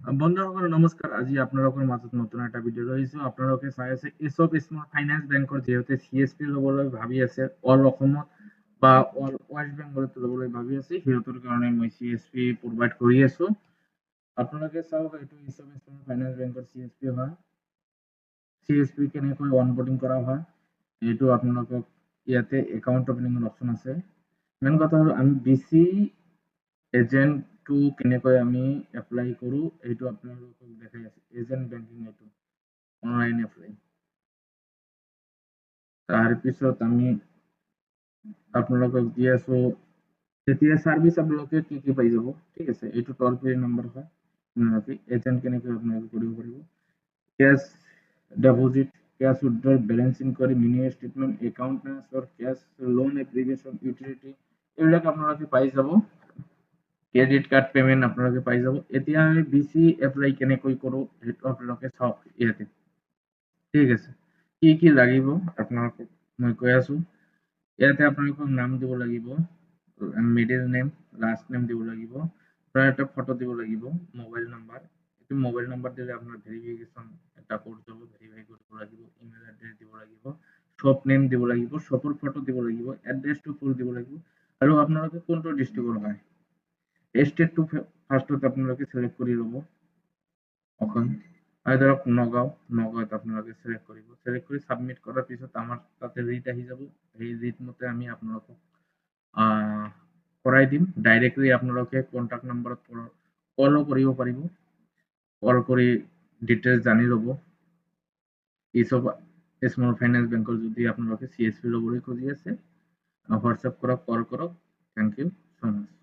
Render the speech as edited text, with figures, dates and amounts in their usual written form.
বন্ধুসকল নমস্কাৰ। আজি আপোনালোকৰ মাজত নতুন এটা ভিডিঅ' লৈ আহিছোঁ। আপোনালোকে চাই আছে এছঅফ স্মল ফাইনেন্স বেংকৰ যিহেতু CSP ল'বলৈ ভাবি আছে অল অসমত বা অল ৱেষ্ট বেংগলত ল'বলৈ ভাবি আছে, সিহঁতৰ কাৰণে মই CSP প্ৰভাইড কৰি আছোঁ। আপোনালোকে চাওক, এইটো এছঅফ স্মল ফাইনেন্স বেংকৰ CSP হয়। CSP কেনেকৈ অনবোৰ্ডিং কৰা হয় এইটো আপোনালোকক ইয়াতে একাউণ্ট অপেনিঙৰ অপশ্যন আছে। মেইন কথা হ'ল আমি BC এজেন্টটো কেনেকৈ আমি এপ্লাই কৰো এইটো আপোনালোকক দেখাই আছে। এজেন্ট বেংকিং এইটো অনলাইন এপ্লাই। তাৰপিছত আমি আপোনালোকক দি আছো তেতিয়া সাৰ্ভিস আপোনালোকে কি কি পাই যাব। ঠিক আছে, এইটো টোল ফ্ৰী নম্বৰ হয়। আপোনালোকে এজেন্ট কেনেকৈ আপোনালোকে কৰিব পাৰিব। Cash deposit, cash withdrawal, balance inquiry, mini statement, account transfer, cash loan application, utility এইবিলাক আপোনালোকে পাই যাব। ক্রেডিট কার্ড পেমেন্ট আপোনালোকে পাই যাব। এতিয়া আমি BC এপ্লাই কেনেকৈ কৰো সেইটো আপোনালোকে চাওক ইয়াতে। ঠিক আছে, কি কি লাগিব আপোনালোকক মই কৈ আছো। ইয়াতে আপোনালোকক নাম দিব লাগিব, মিডল নেম, লাস্ট নেম দিব লাগিব, একটা ফটো দিব লাগিব, মোবাইল নাম্বার। এইটো মোবাইল নাম্বার দিলে আপনার ভেরিফিকেশন এটা কোড যাব, ভেরিফাই কৰিব লাগিব। ইমেল এড্ৰেস দিব লাগিব, শপ নেম দিব লাগিব, শপৰ ফটো দিব লাগিব, এড্ৰেসটো ফুল দিব লাগিব। আৰু আপোনালোকে কোনটো ডিস্ট্ৰিক্টৰ হয় স্টেটটো ফাৰ্ষ্টত আপোনালোকে সিলেক্ট কৰি ল'ব। অসম ধৰক নগাঁৱত আপোনালোকে সিলেক্ট কৰিব। সিলেক্ট কৰি সাবমিট কৰাৰ পিছত আমাৰ তাতে ৰিট আহি যাব। সেই ৰিট মতে আমি আপোনালোকক কৰাই দিম। ডাইৰেক্টলি আপোনালোকে কন্টাক্ট নম্বৰত কলো কৰিব পাৰিব। কল কৰি ডিটেইলছ জানি ল'ব। এইসব স্মল ফাইনেন্স বেংকৰ যদি আপোনালোকে CSP ল'বলৈ খুজি আছে, হোৱাটছএপ কৰক, কল কৰক। থ্যাংক ইউ সো মাচ।